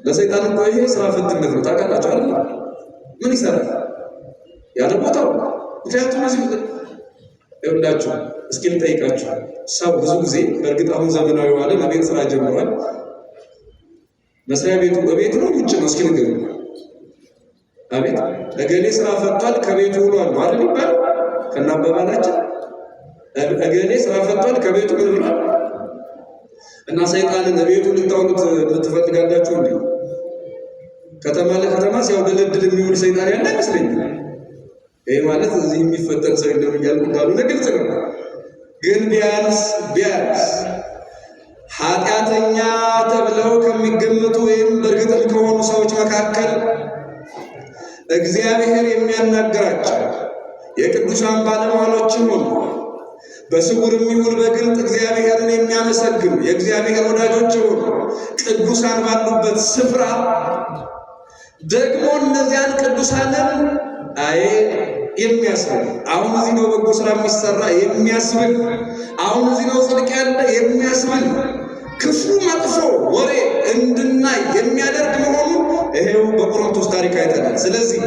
ለሰይጣን እኮ ይሄ ስራ ፈትነት ነው። ታውቃላችሁ አይደል? ምን ይሰራል ያለ ቦታው። ምክንያቱም እዚህ ይኸውላችሁ፣ እስኪ ልጠይቃችሁ። ሰው ብዙ ጊዜ በእርግጥ አሁን ዘመናዊ ዋለ ለቤት ስራ ጀምሯል። መስሪያ ቤቱ በቤት ነው ውጭ ነው? እስኪ ንገሩ። አቤት እገሌ ስራ ፈቷል ከቤቱ ውሏል አይደል ይባል ከናበባላችን። እገሌ ስራ ፈቷል ከቤቱ ምን ብሏል? እና ሰይጣንን ቤቱ ልታውሉት ልትፈልጋላችሁ እንዴ? ከተማ ለከተማ ሲያውደለድል የሚውል ሰይጣን ያለ አይመስለኝም። ይሄ ማለት እዚህ የሚፈጠር ሰው እንደም እያልኩ እንዳልሆነ ግልጽ ነው። ግን ቢያንስ ኃጢአተኛ ተብለው ከሚገመቱ ወይም በእርግጥም ከሆኑ ሰዎች መካከል እግዚአብሔር የሚያናግራቸው የቅዱሳን ባለሟሎችም ሆኑ በስውርም ይሁን በግልጥ እግዚአብሔርን የሚያመሰግኑ የእግዚአብሔር ወዳጆች የሆኑ ቅዱሳን ባሉበት ስፍራ ደግሞ እነዚያን ቅዱሳንን የሚያስብል አሁን እዚህ ነው በጎ ስራ የሚሰራ የሚያስብል አሁን እዚህ ነው ጽድቅ ያለ የሚያስብል ክፉ መጥፎ ወሬ እንድናይ የሚያደርግ መሆኑ ይሄው በቆሮንቶስ ታሪክ አይተናል። ስለዚህ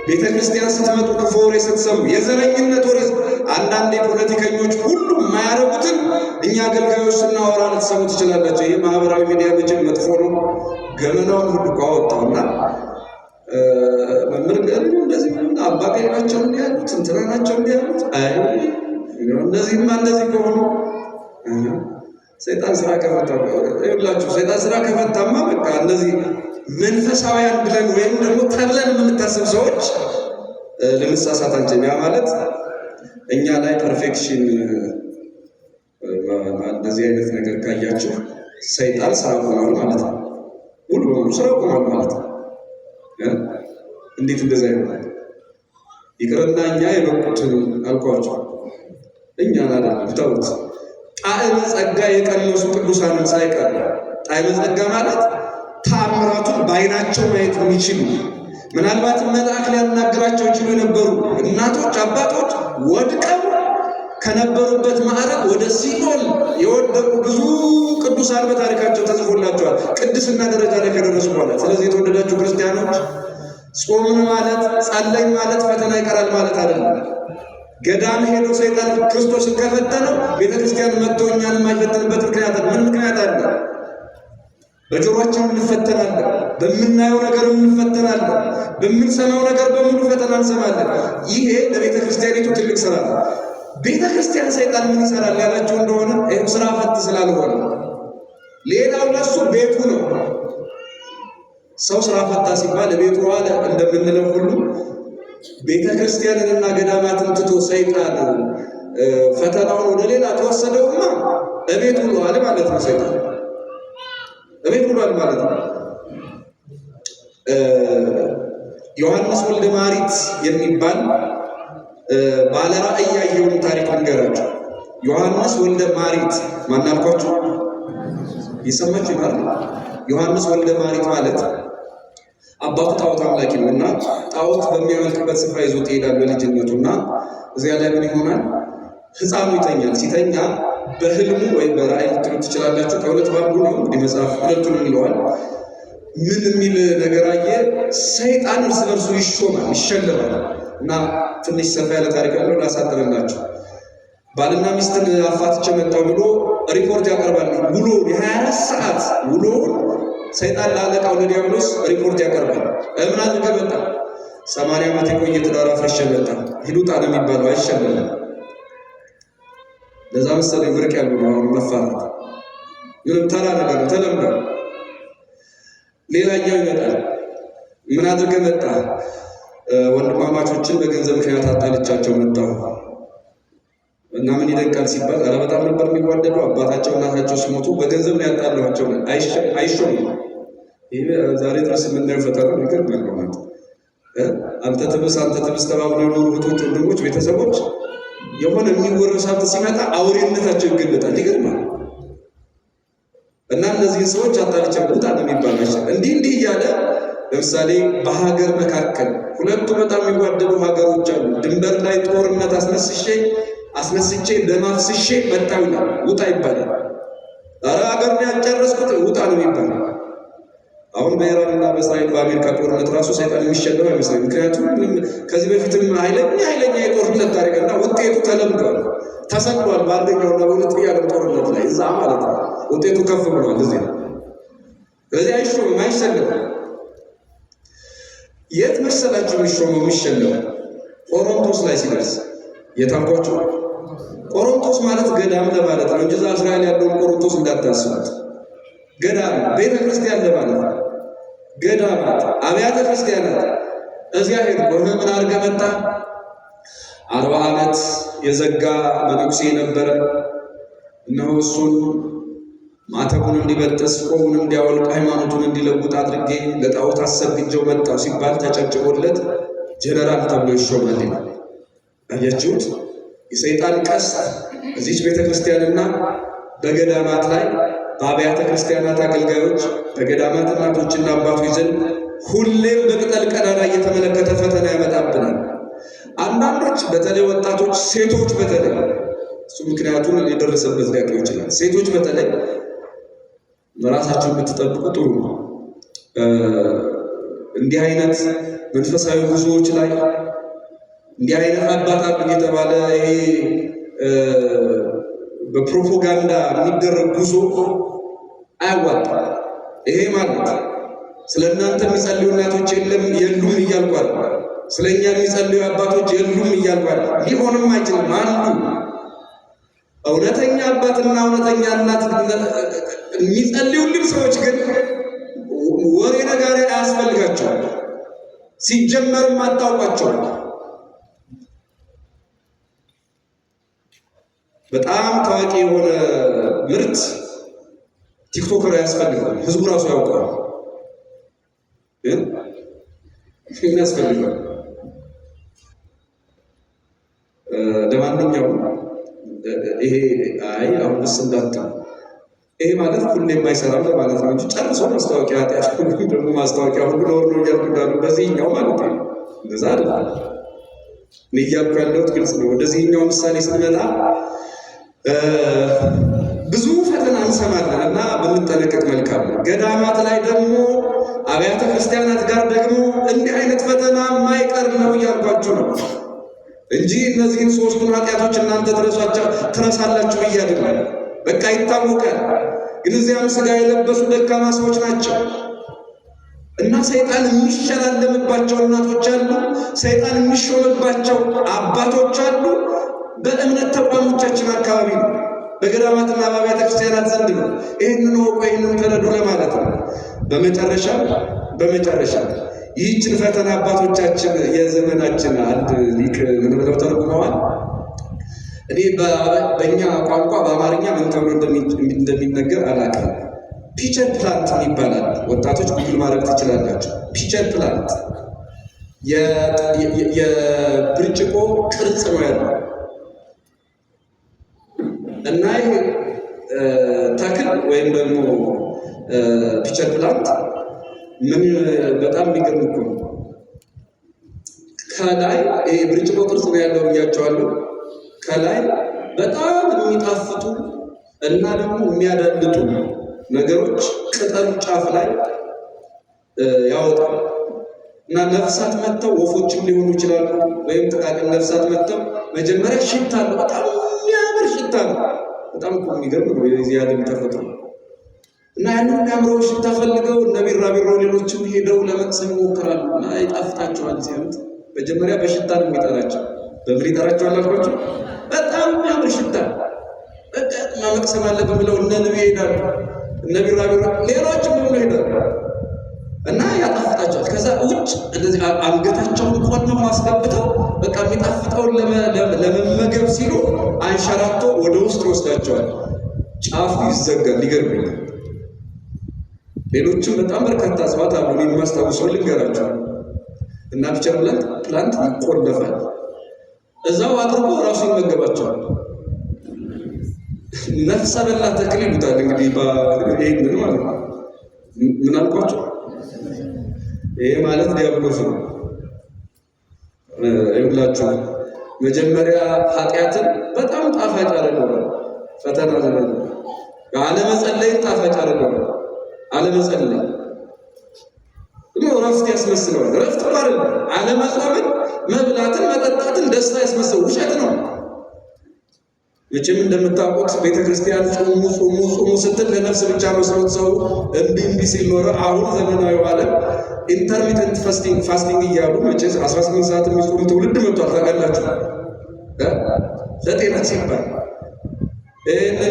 ቤተ ክርስቲያን ስትመጡ ክፉ ወሬ ስትሰሙ፣ የዘረኝነት ወሬ አንዳንድ የፖለቲከኞች ሁሉ የማያደርጉትን እኛ አገልጋዮች ስናወራ ልትሰሙ ትችላላችሁ። ይህ ማህበራዊ ሚዲያ መቼም መጥፎ ነው። ገመናውን ሁሉ ካወጣውና መምህር እንደዚህ አባቀኝ ናቸው እንዲያሉት እንትና ናቸው እንዲያሉት እነዚህማ እንደዚህ ከሆኑ ሰይጣን ስራ ከፈታ ይላችሁ። ሰይጣን ስራ ከፈታማ በቃ እነዚህ መንፈሳውያን ብለን ወይም ደግሞ ተብለን የምንታስብ ሰዎች ለምሳሳት አንችልም። ያ ማለት እኛ ላይ ፐርፌክሽን እንደዚህ አይነት ነገር ካያችሁ ሰይጣን ስራ ቆሟል ማለት ነው። ሙሉ በሙሉ ስራ ቆሟል ማለት ነው። እንዴት እንደዛ ይሆናል? ይቅርና እኛ የበቁትን አልኳቸው እኛ አይደለም ተውት። ጣዕመ ጸጋ የቀመሱ ቅዱሳንን ሳይቀር ጣዕመ ጸጋ ማለት ተአምራቱን በዓይናቸው ማየት የሚችሉ ምናልባት መልአክ ሊያናግራቸው ይችሉ የነበሩ እናቶች አባቶች ወድቀው ከነበሩበት ማዕረግ ወደ ሲኦል የወደቁ ብዙ ቅዱሳን በታሪካቸው ተጽፎላቸዋል፣ ቅድስና ደረጃ ላይ ከደረሱ በኋላ። ስለዚህ የተወደዳችሁ ክርስቲያኖች ጾምን ማለት ጸለይ ማለት ፈተና ይቀራል ማለት አይደለም። ገዳም ሄዶ ሰይጣን ክርስቶስን ከፈተነው ቤተክርስቲያን መጥቶ እኛን የማይፈተንበት ምክንያት ምን ምክንያት አለ? በጆሮአችን እንፈተናለን፣ በምናየው ነገር እንፈተናለን፣ በምንሰማው ነገር በሙሉ ፈተና እንሰማለን። ይሄ ለቤተ ክርስቲያኒቱ ትልቅ ስራ ነው። ቤተ ክርስቲያን ሰይጣን ምን ይሰራል ያላችሁ እንደሆነ ይሄው ስራ ፈት ስላልሆነ ሌላው ለሱ ቤቱ ነው። ሰው ስራ ፈታ ሲባል ቤቱ ዋለ እንደምንለው ሁሉ ቤተ ክርስቲያንንና ገዳማትን ትቶ ሰይጣን ፈተናውን ወደ ሌላ ተወሰደውማ እቤቱ ዋለ ማለት ነው። ሰይጣን እቤቱ ዋለ ማለት ነው። ዮሐንስ ወልደ ማሪት የሚባል ባለ ራእይ ያየውን ታሪክ ልንገራችሁ። ዮሐንስ ወልደ ማሪት ማን አልኳችሁ? ይሰማችሁ ይላል። ዮሐንስ ወልደ ማሪት ማለት አባቱ ጣዖት አምላኪ ነውና ጣዖት በሚያመልክበት ስፍራ ይዞት ይሄዳል በልጅነቱና እዚያ ላይ ምን ይሆናል? ሕፃኑ ይተኛል። ሲተኛ በህልሙ ወይም በራእይ ልትሉት ትችላላችሁ። ከሁለት ባንዱ ነው እንግዲህ መጽሐፍ ሁለቱንም ይለዋል። ምን የሚል ነገር አየ? ሰይጣን እርስ በርሱ ይሾማል፣ ይሸለማል። እና ትንሽ ሰፋ ያለ ታሪክ አለው ላሳጥርላችሁ። ባልና ሚስትን አፋትቼ መጣሁ ብሎ ሪፖርት ያቀርባል። ውሎ የ24 ሰዓት ውሎ ሰይጣን ለአለቃው ለዲያብሎስ ሪፖርት ያቀርባል። ምን አድርገህ መጣ? 80 ዓመት የቆየ ትዳር አፍርሼ መጣ። ሂዱጣ ነው የሚባለው፣ አይሸለምም። ለዛ መሰለኝ ብርቅ ያሉ ነው አሁን መፋታት። ምንም ተራ ነገር ነው፣ ተለምዷል። ሌላኛው ይመጣል። ምን አድርገህ መጣ? ወንድማማቾችን በገንዘብ ምክንያት አጣልቻቸው መጣሁ እና ምን ይደንቃል ሲባል ኧረ በጣም ነበር የሚዋደዱ። አባታቸው እናታቸው ሲሞቱ በገንዘብ ነው ያጣላቸው። አይሾምም። ይሄ ዛሬ ድረስ የምናየው ፈተና ነገር ነው። አንተ ትብስ ተባብሎ የኖሩ እህቶች፣ ወንድሞች፣ ቤተሰቦች የሆነ የሚወረስ ሀብት ሲመጣ አውሬነታቸው ይገለጣል። ይገርማል። እና እነዚህን ሰዎች አጣልቻ ውጣ ነው የሚባለው። እንዲህ እያለ ለምሳሌ በሀገር መካከል ሁለቱ በጣም የሚዋደዱ ሀገሮች አሉ። ድንበር ላይ ጦርነት አስነስቼ ደማፍስሼ መጣሁ ይላል። ውጣ ይባላል። ኧረ ሀገር ነው ያጨረስኩት ውጣ ነው የሚባለው። አሁን በኢራንና በእስራኤል በአሜሪካ ጦርነት ራሱ ሰይጣን የሚሸለም አይመስለኝ። ምክንያቱም ከዚህ በፊትም ኃይለኛ የጦርነት ታሪክና ውጤቱ ተለምዷል፣ ተሰቅሏል። በአንደኛውና በሁለተኛው የዓለም ጦርነት ላይ እዛ ማለት ነው ውጤቱ ከፍ ብሏል። እዚህ ስለዚህ አይሾምም፣ አይሸለምም። የት መሰላችሁ የሚሾመው የሚሸለመው? ቆሮንቶስ ላይ ሲደርስ የታውቋችሁ። ቆሮንቶስ ማለት ገዳም ለማለት ነው እንጂ እዛ እስራኤል ያለውን ቆሮንቶስ እንዳታስቡት። ገዳም ቤተ ክርስቲያን ለማለት ነው። ገዳማት፣ አብያተ ክርስቲያናት እዚያ ሄድ ቆመ። ምን አድርገህ መጣ? 40 ዓመት የዘጋ መነኩሴ ነበረ። እነሆ እሱን ማተቡን እንዲበጥስ ቆቡን እንዲያወልቅ ሃይማኖቱን እንዲለውጥ አድርጌ ለጣዖት አሰግጄው መጣሁ ሲባል ተጨጭቦለት ጀነራል ተብሎ ይሾማል ይላል። አያችሁት? የሰይጣን ቀስት እዚች ቤተክርስቲያንና በገዳማት ላይ በአብያተ ክርስቲያናት አገልጋዮች በገዳማት እናቶችና አባቶች ዘንድ ሁሌም በቅጠል ቀዳዳ እየተመለከተ ፈተና ያመጣብናል። አንዳንዶች በተለይ ወጣቶች፣ ሴቶች በተለይ እሱ ምክንያቱም የደረሰበት ሊያውቀው ይችላል። ሴቶች በተለይ ራሳቸውን ብትጠብቁ ጥሩ ነው። እንዲህ አይነት መንፈሳዊ ጉዞዎች ላይ እንዲህ አይነት አባታት እየተባለ ይሄ በፕሮፓጋንዳ የሚደረግ ጉዞ አያዋጣም። ይሄ ማለት ስለእናንተ የሚጸልዩ እናቶች የሉም እያልኳል፣ ስለኛ የሚጸልዩ አባቶች የሉም እያልኳል። ሊሆንም አይችልም። አንዱ እውነተኛ አባትና እውነተኛ እናት የሚጸልዩልን ሰዎች ግን ወሬ ነጋሪ አያስፈልጋቸውም። ሲጀመርም አታውቋቸውም። በጣም ታዋቂ የሆነ ምርት ቲክቶከር ያስፈልጋል። ህዝቡ ራሱ ያውቀዋል። ግን ያስፈልጋል። ለማንኛውም ይሄ አሁንስ እንዳታ ይሄ ማለት ሁሌ የማይሰራም ለማለት ነው እንጂ ጨርሶ ማስታወቂያ ኃጢአት ደግሞ ማስታወቂያ ሁሉ ለወርዶ እያልኩ እንዳሉ በዚህኛው ማለት ነው። እንደዛ አይደለም። እኔ እያልኩ ያለሁት ግልጽ ነው። ወደዚህኛው ምሳሌ ስንመጣ ብዙ ፈተና እንሰማለን እና ብንጠነቀቅ መልካም ነው። ገዳማት ላይ ደግሞ አብያተ ክርስቲያናት ጋር ደግሞ እንዲህ አይነት ፈተና የማይቀር ነው እያልኳችሁ ነው። እንጂ እነዚህን ሶስቱን ኃጢአቶች እናንተ ትረሳላችሁ ብዬ አይደለም። በቃ ይታወቃል። ግን እዚያም ሥጋ የለበሱ ደካማ ሰዎች ናቸው እና ሰይጣን የሚሸላለምባቸው እናቶች አሉ፣ ሰይጣን የሚሾምባቸው አባቶች አሉ። በእምነት ተቋሞቻችን አካባቢ ነው፣ በገዳማትና በአብያተ ክርስቲያናት ዘንድ ነው። ይህንን ወቁ፣ ይህንን ተረዱ ለማለት ነው። በመጨረሻ ይህችን ፈተና አባቶቻችን የዘመናችን አንድ ሊቅ ምን ብለው ተረጉመዋል? እኔ በእኛ ቋንቋ በአማርኛ ምን ተብሎ እንደሚነገር አላውቅም። ፒቸር ፕላንት ይባላል። ወጣቶች ጉግል ማድረግ ትችላላችሁ። ፒቸር ፕላንት የብርጭቆ ቅርጽ ነው ያለው እና ይሄ ተክል ወይም ደግሞ ፒቸር ፕላንት ምን በጣም የሚገርም እኮ ነው። ከላይ ይሄ ብርጭቆ ቅርጽ ነው ያለው ብያቸዋለሁ። ከላይ በጣም የሚጣፍጡ እና ደግሞ የሚያዳልጡ ነገሮች ቅጠሉ ጫፍ ላይ ያወጣል እና ነፍሳት መጥተው ወፎችም ሊሆኑ ይችላሉ፣ ወይም ጥቃቅን ነፍሳት መጥተው መጀመሪያ ሽታ አለው፣ በጣም የሚያምር ሽታ ነው። በጣም እኮ የሚገርም ነው የዚህ ዓለም ተፈጥሮ እና ያንን የሚያምረው ሽታ ፈልገው እነ ቢራቢሮ ሌሎችም ሄደው ለመቅሰም ይሞክራሉ እና ይጣፍጣቸዋል። ሲያዩት መጀመሪያ በሽታ ነው የሚጠራቸው። በምን ይጠራቸዋል አልኳቸው? በጣም የሚያምር ሽታ በቃ መቅሰም አለብን ብለው እነ ንብ ይሄዳሉ፣ እነ ቢራቢሮ ሌሎችም ብለው ይሄዳሉ እና ያጣፍጣቸዋል። ከዛ ውጭ እንደዚህ አንገታቸውን ቆልመው አስገብተው በቃ የሚጣፍጠውን ለመመገብ ሲሉ አንሸራቶ ወደ ውስጥ ወስዳቸዋል። ጫፉ ይዘጋል። ይገርመኛል። ሌሎችም በጣም በርካታ እጽዋት አሉ። እኔ የማስታውሰው ልንገራቸው እና ፒቸር ፕላንት ይቆለፋል። እዛው አድርጎ ራሱ ይመገባቸዋል። ነፍሰ በላ ተክል ይሉታል። እንግዲህ ይሄንን ማለት ነው። ምን አልኳቸው? ይሄ ማለት ዲያብሎስ ነው። ይሁላችሁ መጀመሪያ ኃጢአትን በጣም ጣፋጭ አደረገው። ፈተና ዘመን አለመጸለይን ጣፋጭ አደረገው። አለመጸለይ ረፍት ያስመስለዋል። ረፍት ማለት አለመጾምን፣ መብላትን፣ መጠጣትን ደስታ ያስመስለው ውሸት ነው። መቼም እንደምታውቁት ቤተክርስቲያን ጾሙ ስትል ለነፍስ ብቻ መስሎት ሰው እምቢ ሲል ኖረ። አሁን ዘመናዊ ዓለም ኢንተርሚተንት ፋስቲንግ እያሉ መቼስ 18 ሰዓት የሚጾም ትውልድ መጥቷል። ታውቃላችሁ? ለጤና ሲባል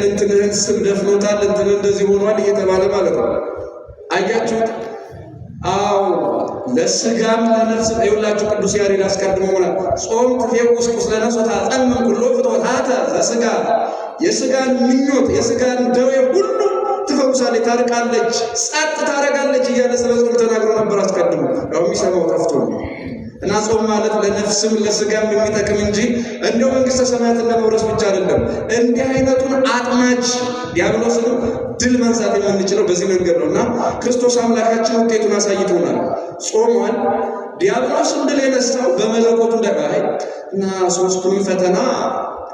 እንትንህን ስም ደፍኖታል፣ እንትን እንደዚህ ሆኗል እየተባለ ማለት ነው። አያችሁት? አዎ ለስጋም ለነፍስ ይውላችሁ። ቅዱስ ያሬድ አስቀድሞ ሆነ ጾም ትፌውስ ቁስለ ነፍስ ወታጠምም ኩሎ ፍትወታተ ዘሥጋ፣ የስጋን ምኞት የስጋን ደዌ ሁሉ ትፈውሳለች፣ ታርቃለች፣ ጸጥ ታረጋለች እያለ ስለ ጾም ተናግሮ ነበር አስቀድሞ። ያው የሚሰማው ጠፍቶ ነው። እና ጾም ማለት ለነፍስም ለስጋም የሚጠቅም እንጂ እንደው መንግስተ ሰማያትን ለመውረስ ብቻ አይደለም። እንዲህ አይነቱን አጥማጅ ዲያብሎስን ድል መንሳት የምንችለው በዚህ መንገድ ነው። እና ክርስቶስ አምላካችን ውጤቱን አሳይቶናል። ጾሟል። ዲያብሎስን ድል የነሳው በመለኮቱ ደጋይ እና ሶስቱንም ፈተና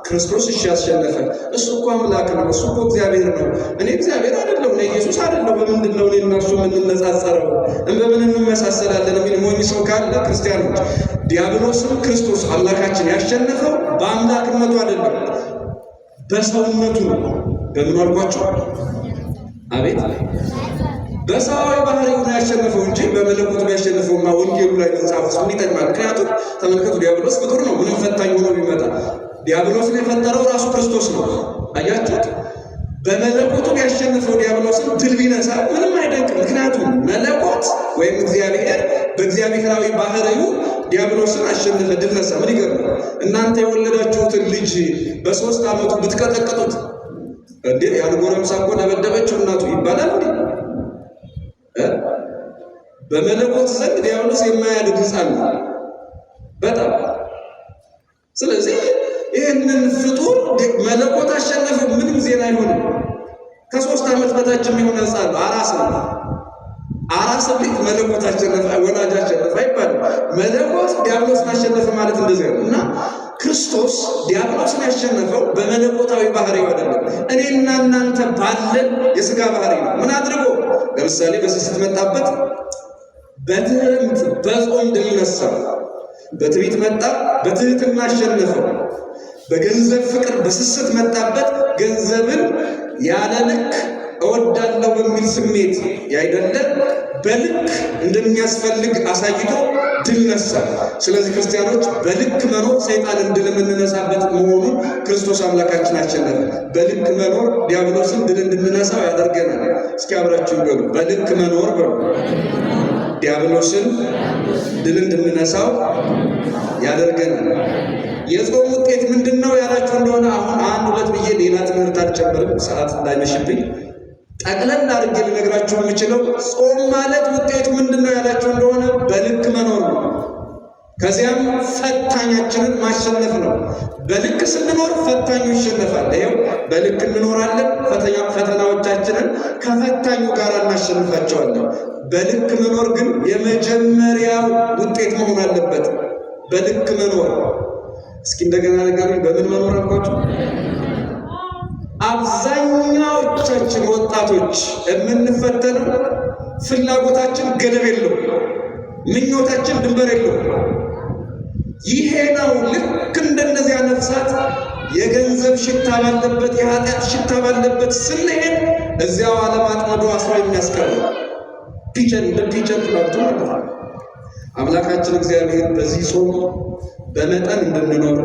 ክርስቶስ ያሸነፈ። እሱ እኮ አምላክ ነው። እሱ እኮ እግዚአብሔር ነው። እኔ እግዚአብሔር አይደለሁ፣ እኔ ኢየሱስ አይደለሁ። በምንድን ነው እኔና እሱ የምንነጻጸረው? በምን እንመሳሰላለን? የሚል ሞኝ ሰው ካለ ክርስቲያኖች፣ ዲያብሎስን ክርስቶስ አምላካችን ያሸነፈው በአምላክነቱ አይደለም፣ በሰውነቱ ነው። በምን አልኳቸው? አቤት በሰዋዊ ባህሪው ነው ያሸነፈው እንጂ በመለኮቱ ያሸነፈውማ ወንጌሉ ላይ ተጻፈው ምን ይጠቅማል? ምክንያቱም ተመልከቱ፣ ዲያብሎስ ፍጡር ነው። ምንም ፈታኝ ሆኖ ቢመጣ ዲያብሎስን የፈጠረው ራሱ ክርስቶስ ነው። አያችሁት? በመለኮቱ ያሸነፈው ዲያብሎስን ድል ቢነሳ ምንም አይደንቅም። ምክንያቱም መለኮት ወይም እግዚአብሔር በእግዚአብሔራዊ ባህሪው ዲያብሎስን አሸነፈ፣ ድል ነሳ። ምን ይገርማል? እናንተ የወለዳችሁትን ልጅ በ3 ዓመቱ ብትቀጠቅጡት እንዴ ያን ጎረምሳ እኮ ደበደበችው እናቱ ይባላል እንዴ? በመለኮት ዘንድ ዲያብሎስ የማያድግ ሕፃን ነው በጣም። ስለዚህ ይህንን ፍጡር መለኮት አሸነፈ ምንም ዜና አይሆንም። ከ3 ዓመት በታች የሚሆን ሕፃን አራስ ነው። አራስ ልጅ መለኮት አሸነፈ ወላጅ አሸነፈ አይባልም። መለኮት ዲያብሎስን አሸነፈ ማለት እንደዚህ ነው። እና ክርስቶስ ዲያብሎስን ያሸነፈው በመለኮታዊ ባህሪው አይደለም፣ እኔና እናንተ ባለን የሥጋ ባህሪ ነው። ምን አድርጎ? ለምሳሌ በስስት መጣበት፣ በትህርምት በጾም ድል ነሳ። በትዕቢት መጣ፣ በትህትና አሸነፈው። በገንዘብ ፍቅር በስስት መጣበት፣ ገንዘብን ያለ ልክ እወዳለሁ በሚል ስሜት ያይደለ በልክ እንደሚያስፈልግ አሳይቶ ድል ነሳ። ስለዚህ ክርስቲያኖች በልክ መኖር ሰይጣንን ድል የምንነሳበት መሆኑን ክርስቶስ አምላካችን አሸነፈ። በልክ መኖር ዲያብሎስን ድል እንድንነሳው ያደርገናል። እስኪ አብራችሁ ይበሉ፣ በልክ መኖር በሉ። ዲያብሎስን ድል እንድንነሳው ያደርገናል። የጾም ውጤት ምንድነው ያላችሁ እንደሆነ አሁን አንድ ሁለት ብዬ ሌላ ትምህርት አልጨምርም፣ ሰዓት እንዳይመሽብኝ ጠቅለል አድርጌ ልነግራችሁ የምችለው ጾም ማለት ውጤቱ ምንድነው ያላችሁ እንደሆነ በልክ መኖር ነው። ከዚያም ፈታኛችንን ማሸነፍ ነው። በልክ ስንኖር ፈታኙ ይሸነፋል። ይኸው በልክ እንኖራለን፣ ፈተናዎቻችንን ከፈታኙ ጋር እናሸንፋቸዋለን። በልክ መኖር ግን የመጀመሪያው ውጤት መሆን አለበት። በልክ መኖር። እስኪ እንደገና ነገሩኝ፣ በምን መኖር አልኳችሁ? አብዛኛዎቻችን ወጣቶች የምንፈተነው ፍላጎታችን ገደብ የለው፣ ምኞታችን ድንበር የለው። ይሄ ነው ልክ እንደነዚያ ነፍሳት የገንዘብ ሽታ ባለበት የኃጢአት ሽታ ባለበት ስንሄድ እዚያው ዓለም አጥመዶ አስሮ የሚያስቀረው ፒቸር ፍላጎቱ ማለት ነው። አምላካችን እግዚአብሔር በዚህ ጾም በመጠን እንድንኖር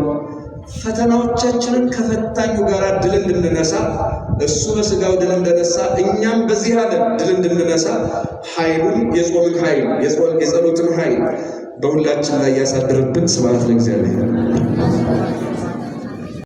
ፈተናዎቻችንን ከፈታኙ ጋር ድል እንድንነሳ እሱ በስጋው ድል እንደነሳ እኛም በዚህ ዓለም ድል እንድንነሳ ኃይሉን የጾምን ኃይል የጸሎትን ኃይል በሁላችን ላይ ያሳድርብን። ስብሐት ለእግዚአብሔር።